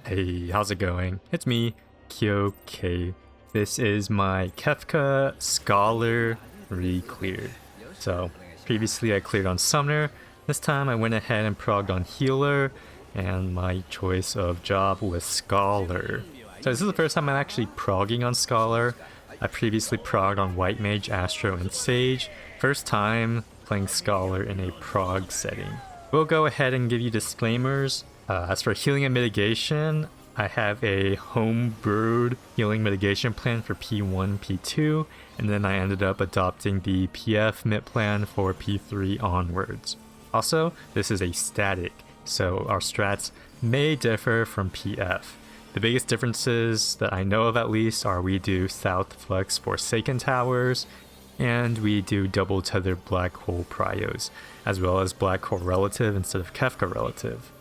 Hey, how's it going? It's me, Kyoke. This is my Kefka Scholar reclear. So, previously I cleared on Summoner. This time I went ahead and progged on Healer, and my choice of job was Scholar. So this is the first time I'm actually progging on Scholar. I previously progged on White Mage, Astro, and Sage. First time playing Scholar in a prog setting. We'll go ahead and give you disclaimers. As for healing and mitigation, I have a home-brewed healing mitigation plan for P1, P2, and then I ended up adopting the PF mid plan for P3 onwards. Also, this is a static, so our strats may differ from PF. The biggest differences that I know of at least are we do South Flex Forsaken Towers, and we do double tethered Black Hole Pryos, as well as Black Hole Relative instead of Kefka Relative.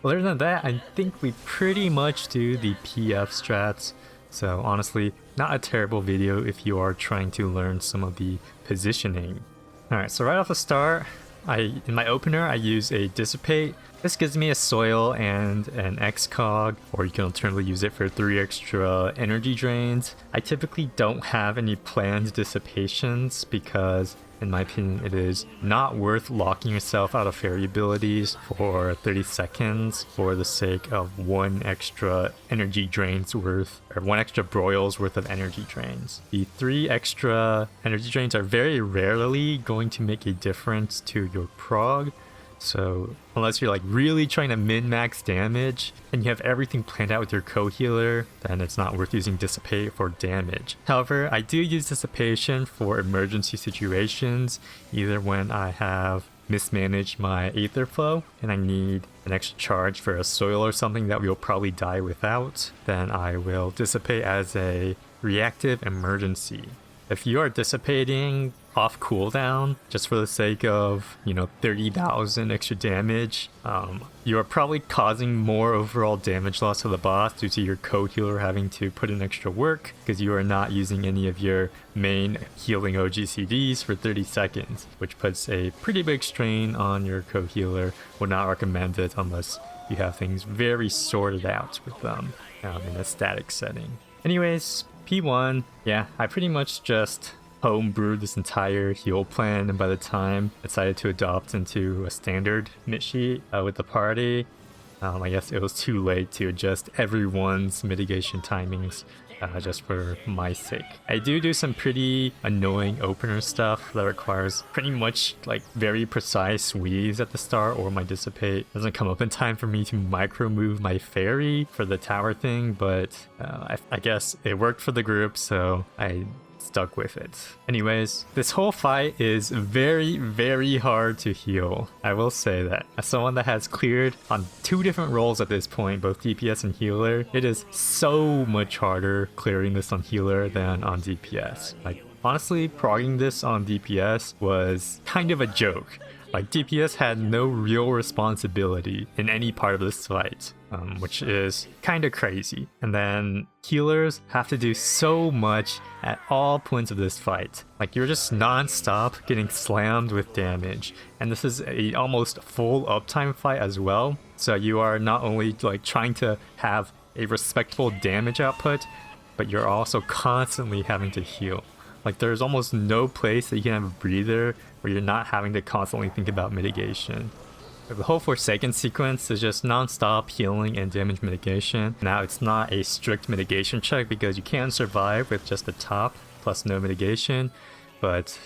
Other than that, I think we pretty much do the PF strats, so honestly, not a terrible video if you are trying to learn some of the positioning. Alright, so right off the start, in my opener I use a Dissipate. This gives me a Soil and an Excog, or you can alternatively use it for 3 extra energy drains. I typically don't have any planned dissipations because, in my opinion, it is not worth locking yourself out of fairy abilities for 30 seconds for the sake of 1 extra energy drains worth, or 1 extra broils worth of energy drains. The 3 extra energy drains are very rarely going to make a difference to your prog. So unless you're like really trying to min-max damage and you have everything planned out with your co-healer, then it's not worth using Dissipate for damage. However, I do use Dissipation for emergency situations, either when I have mismanaged my Aether Flow and I need an extra charge for a Soil or something that we'll probably die without, then I will Dissipate as a reactive emergency. If you are dissipating off cooldown just for the sake of, 30,000 extra damage, you are probably causing more overall damage loss to the boss due to your co-healer having to put in extra work because you are not using any of your main healing OGCDs for 30 seconds, which puts a pretty big strain on your co-healer. Would not recommend it unless you have things very sorted out with them in a static setting. Anyways, P1, yeah, I pretty much just homebrewed this entire heal plan, and by the time I decided to adopt into a standard mid sheet with the party, I guess it was too late to adjust everyone's mitigation timings just for my sake. I do some pretty annoying opener stuff that requires pretty much like very precise weaves at the start, or my Dissipate doesn't come up in time for me to micro move my fairy for the tower thing, but I guess it worked for the group, so I stuck with it. Anyways, this whole fight is very, very hard to heal. I will say that. As someone that has cleared on 2 different roles at this point, both DPS and healer, it is so much harder clearing this on healer than on DPS. Like, honestly, progging this on DPS was kind of a joke. Like, DPS had no real responsibility in any part of this fight, which is kind of crazy. And then healers have to do so much at all points of this fight. Like, you're just non-stop getting slammed with damage. And this is a almost full uptime fight as well. So you are not only like trying to have a respectful damage output, but you're also constantly having to heal. Like, there's almost no place that you can have a breather where you're not having to constantly think about mitigation. The whole Forsaken sequence is just non-stop healing and damage mitigation. Now, it's not a strict mitigation check because you can survive with just the top plus no mitigation, but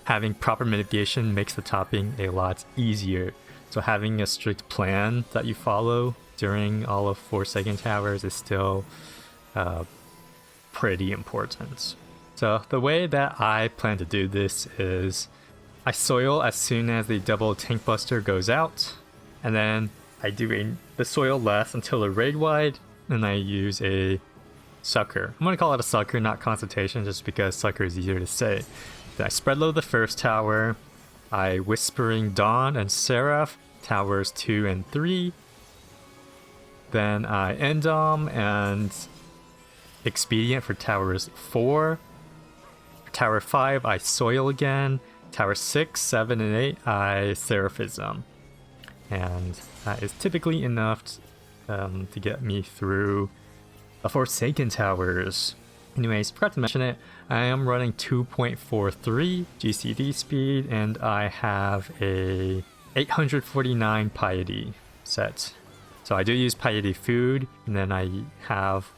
having proper mitigation makes the topping a lot easier. So having a strict plan that you follow during all of Forsaken Towers is still pretty important. So the way that I plan to do this is I Soil as soon as the double tank buster goes out, and then I do the Soil lasts until the raid wide, and I use a Sucker. I'm gonna call it a Sucker, not Consultation, just because Sucker is easier to say. Then I spread load the first tower, I Whispering Dawn and Seraph, towers 2 and 3, then I Endom and Expedient for towers 4. Tower 5, I Soil again. Tower 6, 7, and 8, I Seraphism. And that is typically enough to get me through the Forsaken Towers. Anyways, forgot to mention it, I am running 2.43 GCD speed, and I have a 849 piety set. So I do use piety food, and then I have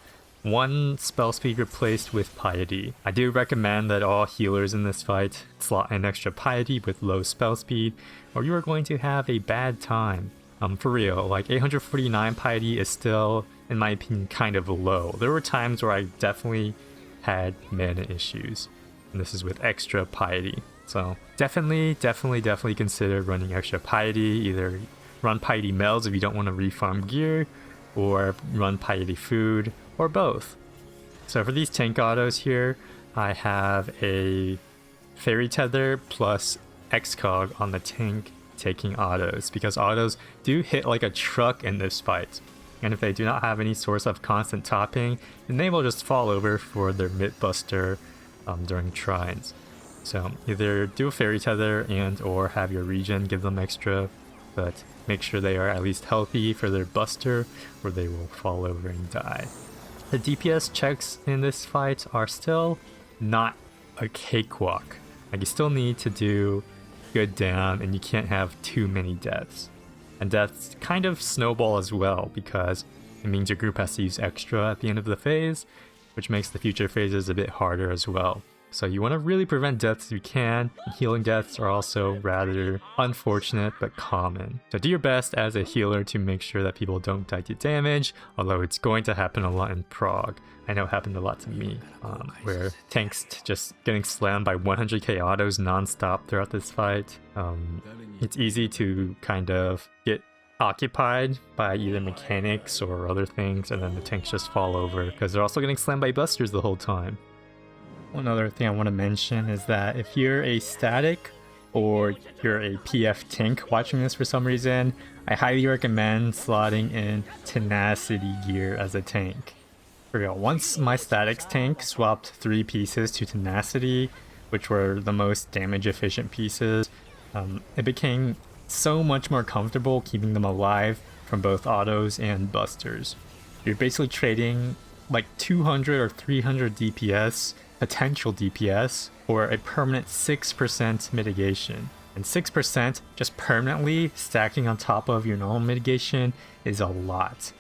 one spell speed replaced with piety. I do recommend that all healers in this fight slot an extra piety with low spell speed, or you are going to have a bad time. For real, like 849 piety is still, in my opinion, kind of low. There were times where I definitely had mana issues, and this is with extra piety. So definitely consider running extra piety. Either run piety melds if you don't want to refarm gear, or run piety food, or both. So for these tank autos here, I have a fairy tether plus excog on the tank taking autos, because autos do hit like a truck in this fight. And if they do not have any source of constant topping, then they will just fall over for their mid buster during trines. So either do a fairy tether and or have your regen give them extra, but make sure they are at least healthy for their buster, or they will fall over and die. The DPS checks in this fight are still not a cakewalk. Like, you still need to do good down, and you can't have too many deaths. And deaths kind of snowball as well, because it means your group has to use extra at the end of the phase, which makes the future phases a bit harder as well. So you want to really prevent deaths if you can. Healing deaths are also rather unfortunate but common. So do your best as a healer to make sure that people don't die to damage, although it's going to happen a lot in Prague. I know it happened a lot to me, where tanks just getting slammed by 100k autos non-stop throughout this fight. It's easy to kind of get occupied by either mechanics or other things, and then the tanks just fall over because they're also getting slammed by busters the whole time. One other thing I want to mention is that if you're a static or you're a PF tank watching this for some reason, I highly recommend slotting in tenacity gear as a tank. For real, once my statics tank swapped 3 pieces to tenacity, which were the most damage efficient pieces, it became so much more comfortable keeping them alive from both autos and busters. You're basically trading like 200 or 300 DPS, potential DPS, or a permanent 6% mitigation. And 6% just permanently stacking on top of your normal mitigation is a lot.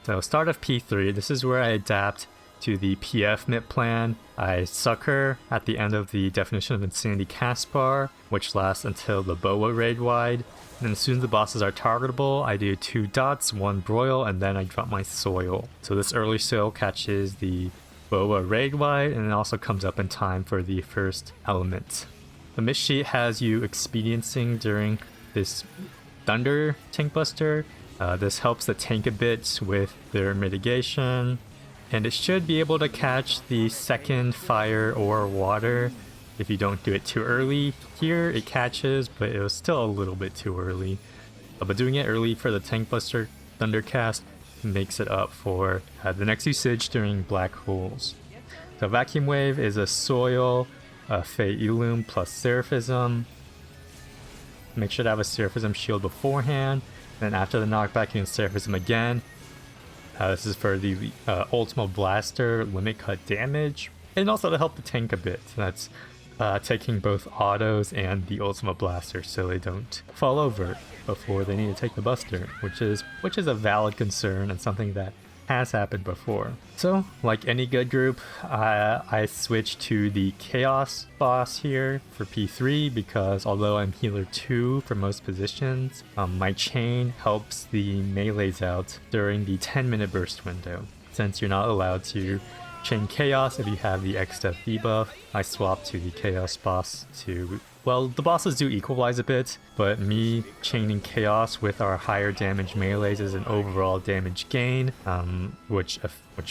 So start of P3, this is where I adapt to the PF mid plan. I sucker at the end of the definition of insanity cast bar, which lasts until the boa raid wide. And as soon as the bosses are targetable, I do 2 dots, 1 broil, and then I drop my soil. So this early soil catches the boa raid wide, and it also comes up in time for the first element. The miss sheet has you experiencing during this thunder tank buster. This helps the tank a bit with their mitigation, and it should be able to catch the second fire or water if you don't do it too early. Here it catches, but it was still a little bit too early. But doing it early for the tank buster thundercast makes it up for the next usage during black holes. So vacuum wave is a soil, Fey Illum plus Seraphism. Make sure to have a Seraphism shield beforehand. Then after the knockback, you can Seraphism again. This is for the Ultima Blaster limit cut damage, and also to help the tank a bit. That's taking both autos and the Ultima Blaster so they don't fall over before they need to take the buster, which is a valid concern and something that has happened before. So, like any good group, I switched to the Chaos boss here for P3 because although I'm healer 2 for most positions, my chain helps the melees out during the 10-minute burst window. Since you're not allowed to chain Chaos if you have the X-Step debuff, I swapped to the Chaos boss to... Well, the bosses do equalize a bit, but me chaining Chaos with our higher damage melees is an overall damage gain, which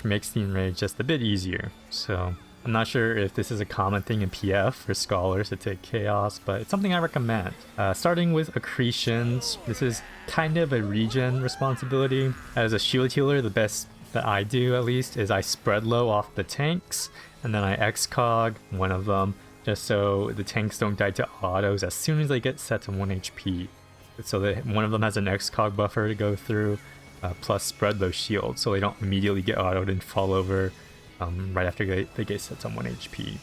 makes the enrage just a bit easier. So I'm not sure if this is a common thing in PF for scholars to take Chaos, but it's something I recommend. Starting with Accretions, this is kind of a regen responsibility. As a shield healer, the best that I do at least is I spread low off the tanks, and then I excog one of them, just so the tanks don't die to autos as soon as they get set to 1 HP. So that one of them has an excog buffer to go through. plus spread those shields so they don't immediately get autoed and fall over right after they get set to 1 HP.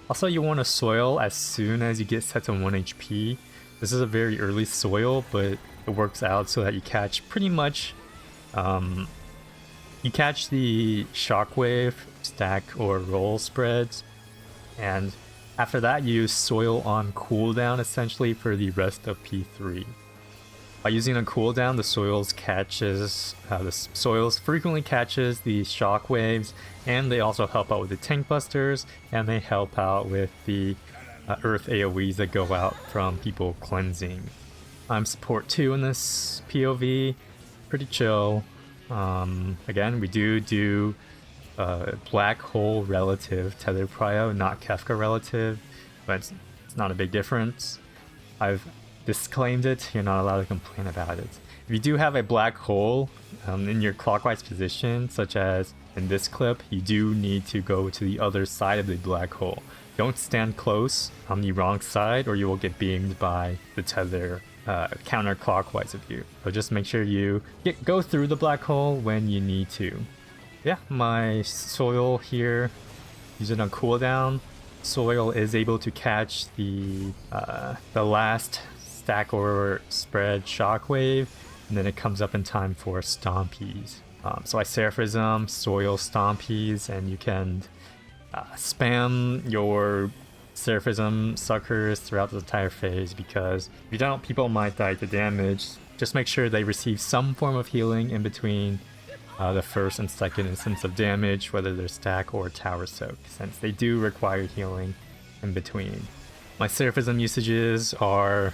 Also, you want to soil as soon as you get set to 1 HP. This is a very early soil, but it works out so that you catch pretty much you catch the shockwave, stack, or roll spreads, and after that you soil on cooldown essentially for the rest of P3. By using a cooldown, the soils frequently catches the shockwaves, and they also help out with the tank busters, and they help out with the earth AoEs that go out from people cleansing. I'm support 2 in this POV, pretty chill. Again, we do black hole relative tether prio, not Kefka relative, but it's not a big difference. I've disclaimed it, you're not allowed to complain about it. If you do have a black hole in your clockwise position, such as in this clip, you do need to go to the other side of the black hole. Don't stand close on the wrong side or you will get beamed by the tether counterclockwise of you. So just make sure you go through the black hole when you need to. Yeah, my soil here, use it on cooldown. Soil is able to catch the last stack or spread shockwave, and then it comes up in time for stompies. So I Seraphism, soil stompies, and you can spam your Seraphism suckers throughout the entire phase, because if you don't, people might die to damage. Just make sure they receive some form of healing in between the first and second instance of damage, whether they're stack or tower soak, since they do require healing in between. My Seraphism usages are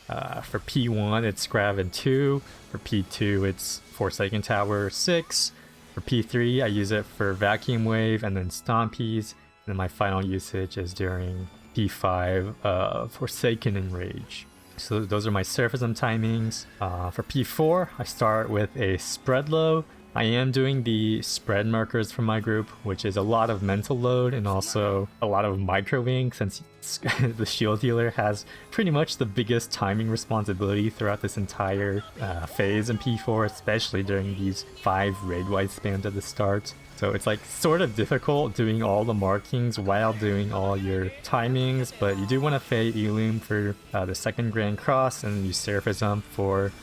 for P1 it's Graven 2, for P2 it's Forsaken Tower 6, for P3 I use it for Vacuum Wave and then Stompies, and then my final usage is during P5 Forsaken Enrage. So those are my Seraphism timings. For P4 I start with a spread low. I am doing the spread markers for my group, which is a lot of mental load and also a lot of micro-wing, since the shield healer has pretty much the biggest timing responsibility throughout this entire phase in P4, especially during these 5 raid-wise spams at the start. So it's like sort of difficult doing all the markings while doing all your timings, but you do want to Fey Eloom for the second Grand Cross and use Seraphism for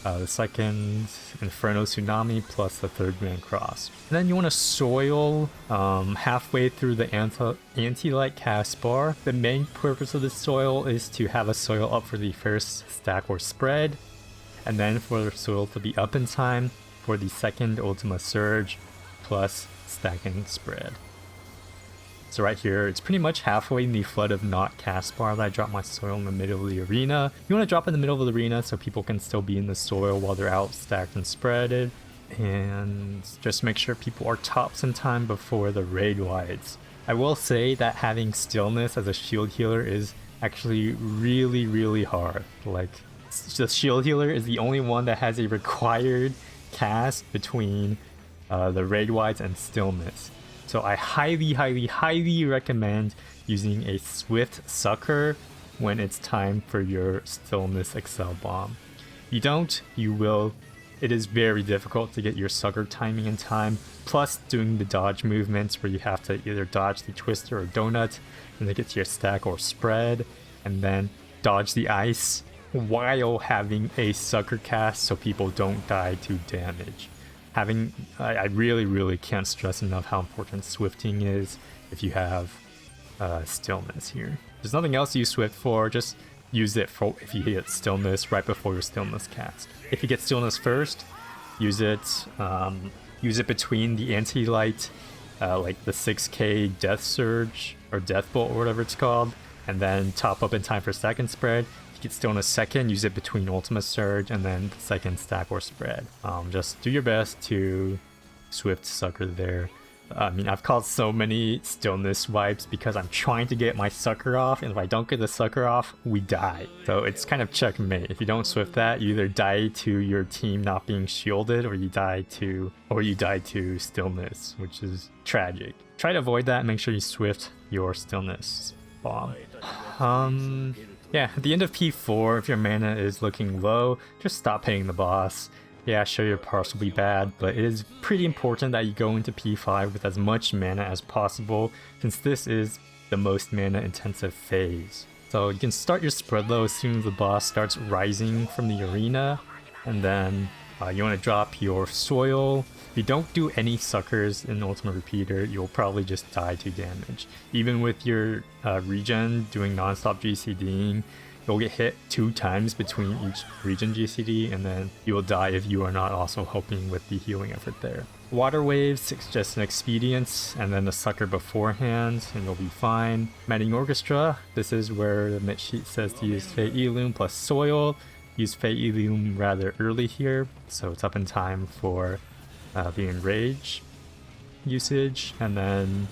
the second Inferno Tsunami plus the third Grand Cross. And then you want to soil halfway through the anti-light cast bar. The main purpose of the soil is to have a soil up for the first stack or spread, and then for the soil to be up in time for the second Ultima Surge plus stack and spread. So right here, it's pretty much halfway in the Flood of Naught cast bar that I drop my soil in the middle of the arena. You want to drop in the middle of the arena so people can still be in the soil while they're out stacked and spreaded. And just make sure people are tops in time before the raid wides. I will say that having stillness as a shield healer is actually really, really hard. Like, the shield healer is the only one that has a required cast between the raid wides and stillness. So I highly, highly, highly recommend using a Swift Sucker when it's time for your Stillness Excel Bomb. If you don't, you will. It is very difficult to get your Sucker timing in time, plus doing the dodge movements where you have to either dodge the Twister or Donut and then get to your stack or spread, and then dodge the ice while having a Sucker cast so people don't die to damage. I really can't stress enough how important swifting is if you have stillness here. There's nothing else to use swift for, just use it for if you get stillness right before your stillness cast. If you get stillness first, use it between the anti-light, like the 6k Death Surge or Death Bolt or whatever it's called, and then top up in time for second spread. Get stillness second, use it between Ultima Surge and then the second stack or spread. Just do your best to Swift Sucker there. I mean, I've called so many stillness wipes because I'm trying to get my sucker off, and if I don't get the sucker off, we die. So it's kind of checkmate. If you don't Swift that, you either die to your team not being shielded, or you die to stillness, which is tragic. Try to avoid that and make sure you Swift your stillness bomb. Yeah, at the end of P4, if your mana is looking low, just stop hitting the boss. Yeah, sure, your parse will be bad, but it is pretty important that you go into P5 with as much mana as possible, since this is the most mana intensive phase. So you can start your spread low as soon as the boss starts rising from the arena, and then you want to drop your soil. If you don't do any suckers in Ultimate Repeater, you'll probably just die to damage. Even with your regen doing non-stop GCDing, you'll get hit 2 times between each regen GCD, and then you will die if you are not also helping with the healing effort there. Water waves, it's just an expedience, and then a sucker beforehand, and you'll be fine. Medding Orchestra, this is where the mid sheet says to use Fey Eloom plus soil. Use Fey Eloom rather early here, so it's up in time for the Enrage usage, and then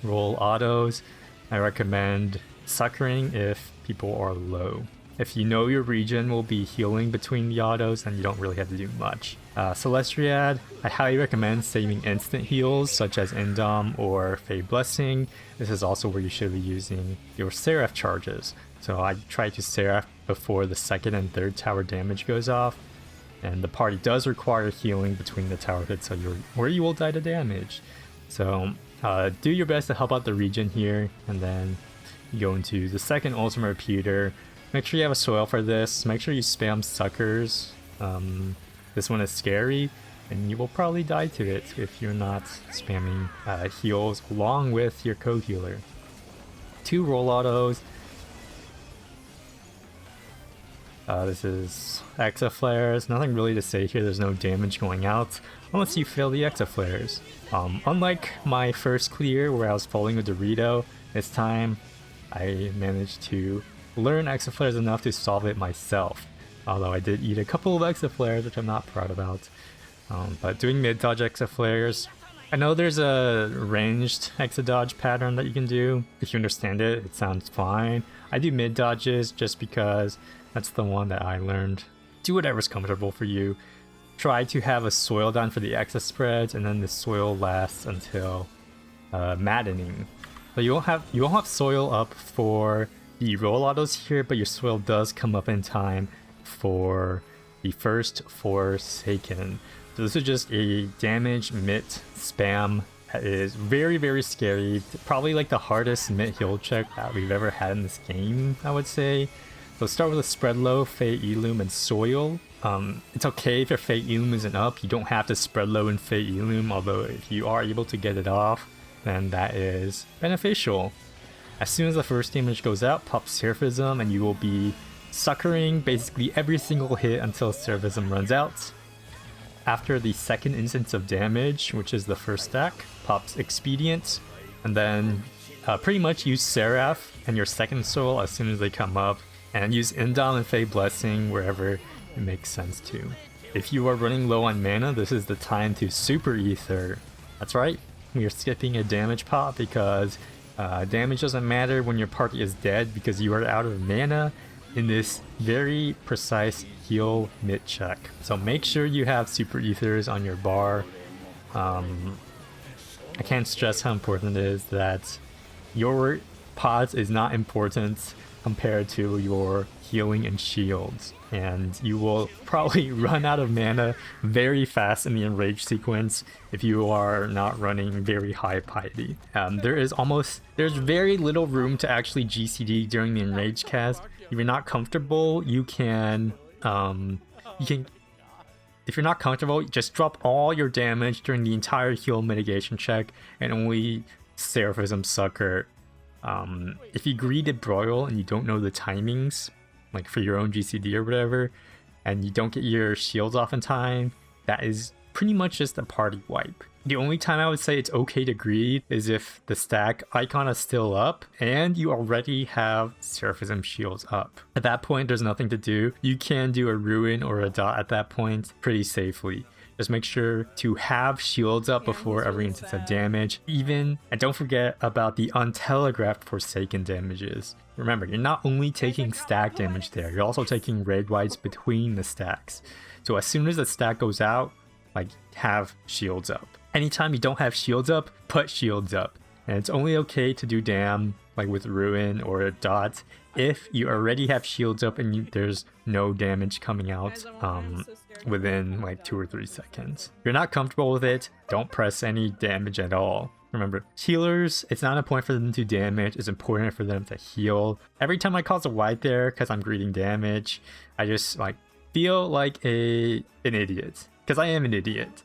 roll autos. I recommend suckering if people are low. If you know your regen will be healing between the autos, then you don't really have to do much. Celestiad, I highly recommend saving instant heals such as Indom or Fey Blessing. This is also where you should be using your Seraph charges. So I try to Seraph before the 2nd and 3rd tower damage goes off, and the party does require healing between the tower hits, or you will die to damage. So do your best to help out the regen here, and then you go into the 2nd Ultimate Repeater. Make sure you have a soil for this. Make sure you spam suckers. This one is scary, and you will probably die to it if you're not spamming heals along with your co-healer. 2 roll autos. This is Exa Flares. Nothing really to say here. There's no damage going out unless you fail the Exa Flares. Unlike my first clear where I was falling with Dorito, this time I managed to learn Exa Flares enough to solve it myself. Although I did eat a couple of Exa Flares, which I'm not proud about. But doing mid dodge Exa Flares, I know there's a ranged Exa dodge pattern that you can do. If you understand it, it sounds fine. I do mid dodges just because that's the one that I learned. Do whatever's comfortable for you. Try to have a soil down for the Exa spreads, and then the soil lasts until maddening. But you won't have soil up for the roll autos here, but your soil does come up in time for the first Forsaken. So this is just a damage mid spam that is very, very scary. Probably like the hardest mid heal check that we've ever had in this game, I would say. So start with a spread low, Fey Eloom, and soil. It's okay if your Fey Eloom isn't up. You don't have to spread low in Fey Eloom, although if you are able to get it off, then that is beneficial. As soon as the first damage goes out, pop Seraphism, and you will be suckering basically every single hit until Seraphism runs out. After the 2nd instance of damage, which is the first stack, pops Expedient, and then pretty much use Seraph and your 2nd soul as soon as they come up, and use Indom and Fey Blessing wherever it makes sense to. If you are running low on mana, this is the time to Super Ether. That's right, we are skipping a damage pop because damage doesn't matter when your party is dead because you are out of mana in this very precise heal mid check. So make sure you have Super Ethers on your bar. I can't stress how important it is that your pods is not important compared to your healing and shields, and you will probably run out of mana very fast in the enrage sequence if you are not running very high piety. There's very little room to actually GCD during the enrage cast. If you're not comfortable, if you're not comfortable, just drop all your damage during the entire heal mitigation check and only Seraphism Sucker. If you greeded Broil and you don't know the timings, like for your own GCD or whatever, and you don't get your shields off in time, that is pretty much just a party wipe. The only time I would say it's okay to greed is if the stack icon is still up and you already have Seraphism shields up. At that point, there's nothing to do. You can do a ruin or a dot at that point pretty safely. Just make sure to have shields up before every instance of damage, and don't forget about the untelegraphed Forsaken damages. Remember, you're not only taking stack damage there, you're also taking raid wides between the stacks. So as soon as the stack goes out, like, have shields up. Anytime you don't have shields up, put shields up. And it's only okay to do dam, like with ruin or a dot, if you already have shields up and there's no damage coming out. within like 2 or 3 seconds. If you're not comfortable with it, don't press any damage at all. Remember, healers, it's not a point for them to damage, it's important for them to heal. Every time I cause a white there because I'm greeting damage, I just like feel like an idiot. Because I am an idiot.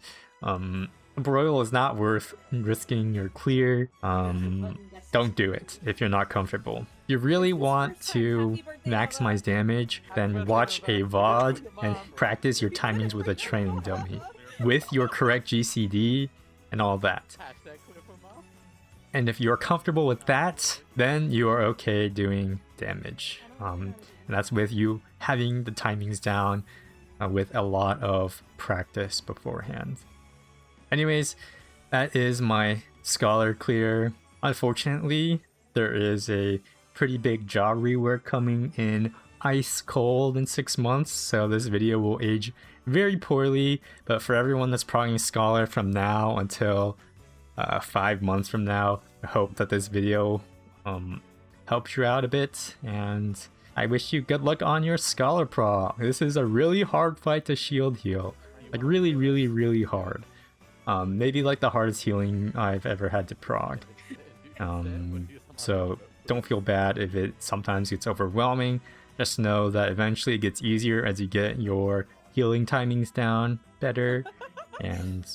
Broil is not worth risking your clear. Don't do it if you're not comfortable. If you really want to maximize damage, then watch a VOD and practice your timings with a training dummy with your correct GCD and all that. And if you're comfortable with that, then you are okay doing damage. And that's with you having the timings down with a lot of practice beforehand. Anyways, that is my Scholar clear. Unfortunately, there is a pretty big job rework coming in ice cold in 6 months, so this video will age very poorly. But for everyone that's progging Scholar from now until 5 months from now, I hope that this video helps you out a bit, and I wish you good luck on your Scholar prog. This is a really hard fight to shield heal, like really hard. Maybe like the hardest healing I've ever had to prog. So don't feel bad if it sometimes gets overwhelming. Just know that eventually it gets easier as you get your healing timings down better, and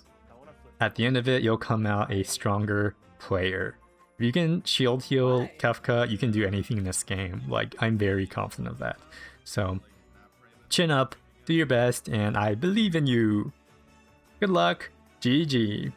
at the end of it, you'll come out a stronger player. If you can shield heal Kefka, you can do anything in this game. Like, I'm very confident of that. So, chin up, do your best, and I believe in you. Good luck, GG.